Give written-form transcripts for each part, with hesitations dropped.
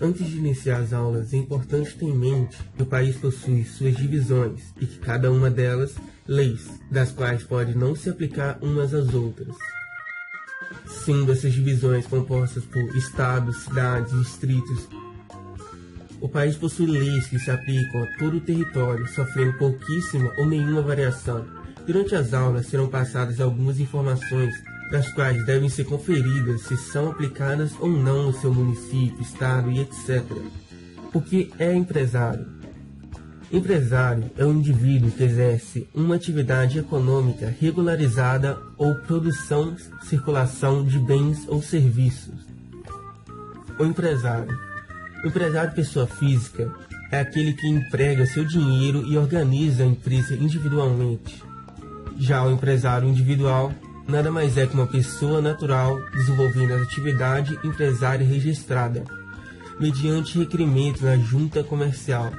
Antes de iniciar as aulas, é importante ter em mente que o país possui suas divisões e que cada uma delas, leis, das quais pode não se aplicar umas às outras. Sendo essas divisões compostas por estados, cidades e distritos, o país possui leis que se aplicam a todo o território, sofrendo pouquíssima ou nenhuma variação. Durante as aulas serão passadas algumas informações das quais devem ser conferidas se são aplicadas ou não no seu município, estado e etc. O que é empresário? Empresário é um indivíduo que exerce uma atividade econômica regularizada ou produção, circulação de bens ou serviços. O empresário. O empresário pessoa física é aquele que emprega seu dinheiro e organiza a empresa individualmente. Já o empresário individual nada mais é que uma pessoa natural desenvolvendo a atividade empresária registrada, mediante requerimento na junta comercial.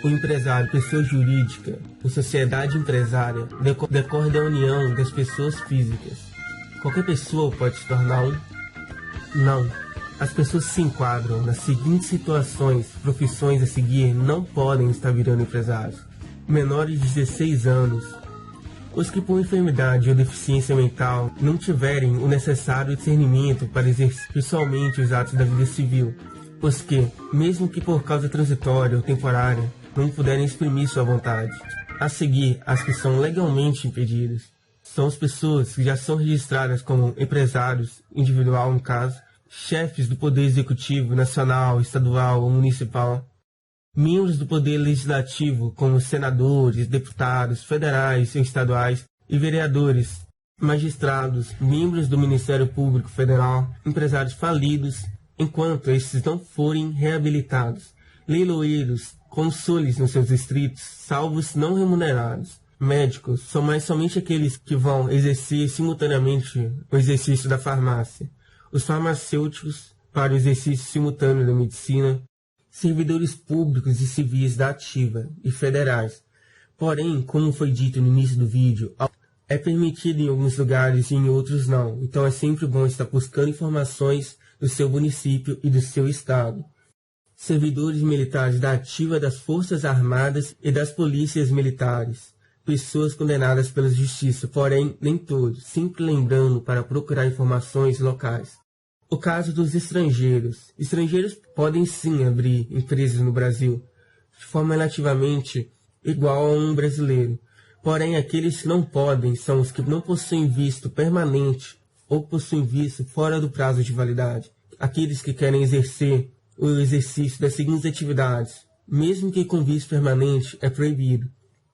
O empresário pessoa jurídica, ou sociedade empresária, decorre da união das pessoas físicas. Qualquer pessoa pode se tornar um? Não. As pessoas se enquadram nas seguintes situações: profissões a seguir não podem estar virando empresários. Menores de 16 anos. Os que por enfermidade ou deficiência mental não tiverem o necessário discernimento para exercer pessoalmente os atos da vida civil. Os que, mesmo que por causa transitória ou temporária, não puderem exprimir sua vontade. A seguir, as que são legalmente impedidas. São as pessoas que já são registradas como empresários, individual no caso, chefes do Poder Executivo, nacional, estadual ou municipal, membros do Poder Legislativo, como senadores, deputados, federais e estaduais, e vereadores, magistrados, membros do Ministério Público Federal, empresários falidos, enquanto esses não forem reabilitados, leiloeiros, consules nos seus distritos, salvos não remunerados. Médicos são mais somente aqueles que vão exercer simultaneamente o exercício da farmácia. Os farmacêuticos para o exercício simultâneo da medicina, servidores públicos e civis da ativa e federais. Porém, como foi dito no início do vídeo, é permitido em alguns lugares e em outros não, então é sempre bom estar buscando informações do seu município e do seu estado. Servidores militares da ativa das Forças Armadas e das Polícias Militares. Pessoas condenadas pela justiça, porém nem todos, sempre lembrando para procurar informações locais. O caso dos estrangeiros. Estrangeiros podem sim abrir empresas no Brasil, de forma relativamente igual a um brasileiro. Porém, aqueles que não podem são os que não possuem visto permanente ou possuem visto fora do prazo de validade. Aqueles que querem exercer o exercício das seguintes atividades, mesmo que com visto permanente, é proibido.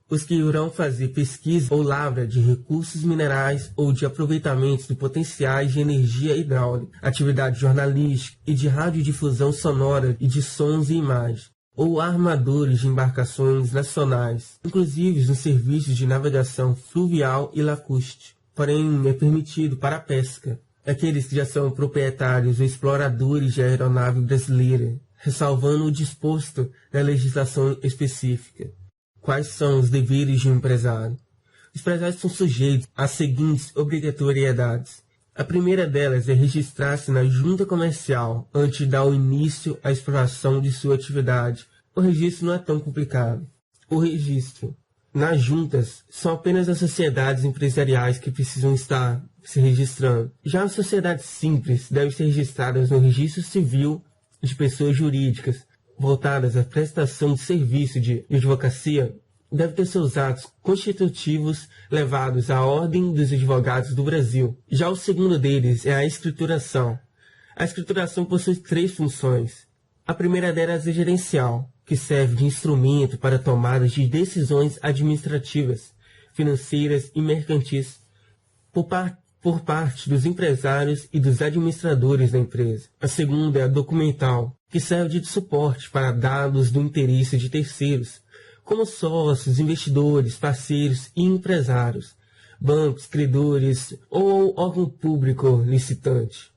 Os que irão fazer pesquisa ou lavra de recursos minerais ou de aproveitamentos de potenciais de energia hidráulica, atividade jornalística e de radiodifusão sonora e de sons e imagens, ou armadores de embarcações nacionais, inclusive nos serviços de navegação fluvial e lacustre. Porém, é permitido para a pesca. Aqueles que já são proprietários ou exploradores de aeronave brasileira, ressalvando o disposto da legislação específica. Quais são os deveres de um empresário? Os empresários são sujeitos às seguintes obrigatoriedades. A primeira delas é registrar-se na junta comercial antes de dar o início à exploração de sua atividade. O registro não é tão complicado. O registro. Nas juntas, são apenas as sociedades empresariais que precisam estar se registrando. Já as sociedades simples devem ser registradas no registro civil de pessoas jurídicas, voltadas à prestação de serviço de advocacia, deve ter seus atos constitutivos levados à Ordem dos Advogados do Brasil. Já o segundo deles é a escrituração. A escrituração possui 3 funções. A primeira delas é gerencial, que serve de instrumento para tomadas de decisões administrativas, financeiras e mercantis por parte dos empresários e dos administradores da empresa. A segunda é a documental, que serve de suporte para dados do interesse de terceiros, como sócios, investidores, parceiros e empresários, bancos, credores ou órgão público licitante.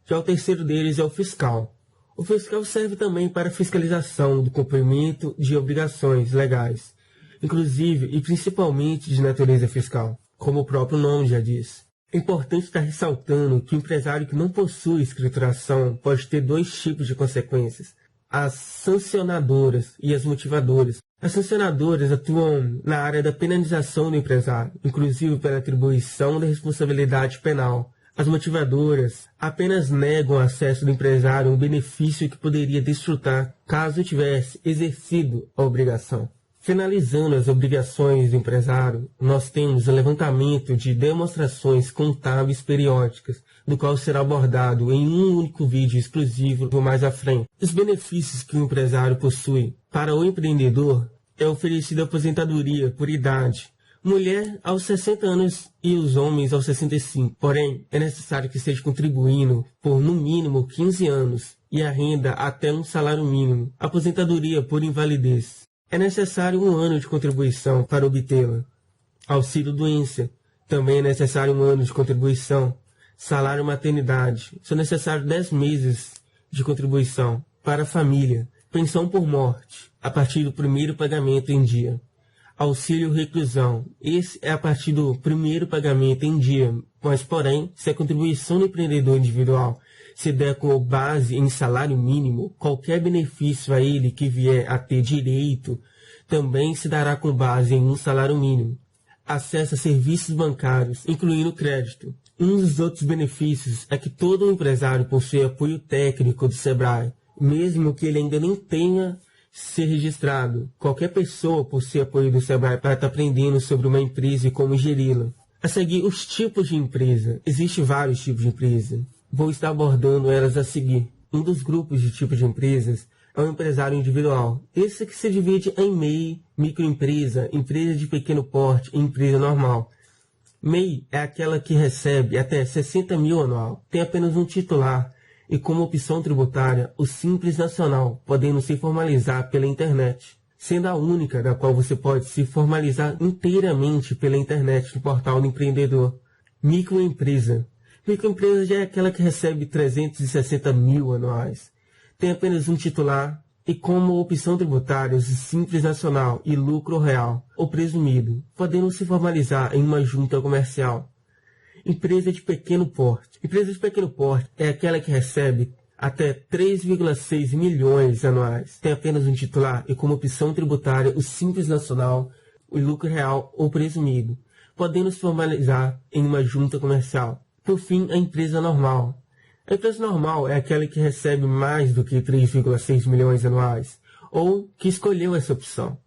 Já o terceiro deles é o fiscal. O fiscal serve também para fiscalização do cumprimento de obrigações legais, inclusive e principalmente de natureza fiscal, como o próprio nome já diz. É importante estar ressaltando que o empresário que não possui escrituração pode ter dois tipos de consequências: as sancionadoras e as motivadoras. As sancionadoras atuam na área da penalização do empresário, inclusive pela atribuição da responsabilidade penal. As motivadoras apenas negam o acesso do empresário a um benefício que poderia desfrutar caso tivesse exercido a obrigação. Finalizando as obrigações do empresário, nós temos o levantamento de demonstrações contábeis periódicas, do qual será abordado em um único vídeo exclusivo mais à frente. Os benefícios que o empresário possui. Para o empreendedor, é oferecida aposentadoria por idade, mulher aos 60 anos e os homens aos 65. Porém, é necessário que esteja contribuindo por no mínimo 15 anos e a renda até um salário mínimo. Aposentadoria por invalidez. É necessário 1 ano de contribuição para obtê-la. Auxílio-doença. Também é necessário 1 ano de contribuição. Salário maternidade. São necessários 10 meses de contribuição. Para a família. Pensão por morte. A partir do primeiro pagamento em dia. Auxílio-reclusão. Esse é a partir do primeiro pagamento em dia. Mas, porém, se a contribuição do empreendedor individual se der com base em salário mínimo, qualquer benefício a ele que vier a ter direito também se dará com base em um salário mínimo. Acesso a serviços bancários, incluindo crédito. Um dos outros benefícios é que todo empresário possui apoio técnico do SEBRAE, mesmo que ele ainda nem tenha ser registrado. Qualquer pessoa possui apoio do SEBRAE para estar aprendendo sobre uma empresa e como geri-la. A seguir, os tipos de empresa. Existem vários tipos de empresa. Vou estar abordando elas a seguir. Um dos grupos de tipos de empresas é o empresário individual. Esse que se divide em MEI, microempresa, empresa de pequeno porte e empresa normal. MEI é aquela que recebe até 60 mil anual, tem apenas um titular e como opção tributária o Simples Nacional, podendo se formalizar pela internet, sendo a única da qual você pode se formalizar inteiramente pela internet no portal do empreendedor. Microempresa. Microempresa já é aquela que recebe 360 mil anuais. Tem apenas um titular e como opção tributária o Simples Nacional e lucro real ou presumido, podendo se formalizar em uma junta comercial. Empresa de pequeno porte. Empresa de pequeno porte é aquela que recebe até 3,6 milhões anuais. Tem apenas um titular e como opção tributária o Simples Nacional, o lucro real ou presumido, podendo se formalizar em uma junta comercial. Por fim, a empresa normal. A empresa normal é aquela que recebe mais do que 3,6 milhões anuais, ou que escolheu essa opção.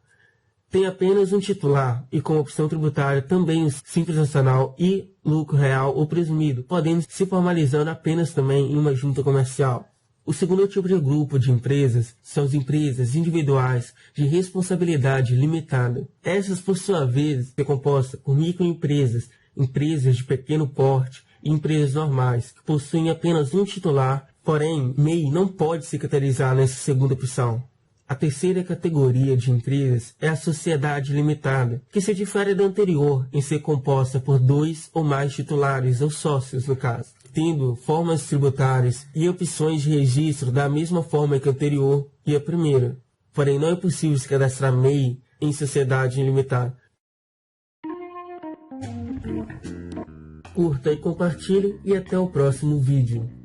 Tem apenas um titular e como opção tributária também o Simples Nacional e lucro real ou presumido, podendo se formalizando apenas também em uma junta comercial. O segundo tipo de grupo de empresas são as empresas individuais de responsabilidade limitada. Essas, por sua vez, são compostas por microempresas, empresas de pequeno porte, e empresas normais, que possuem apenas um titular, porém, MEI não pode se categorizar nessa segunda opção. A terceira categoria de empresas é a sociedade limitada, que se difere da anterior em ser composta por 2 ou mais titulares ou sócios, no caso, tendo formas tributárias e opções de registro da mesma forma que a anterior e a primeira. Porém, não é possível se cadastrar MEI em sociedade limitada. Curta e compartilhe e até o próximo vídeo.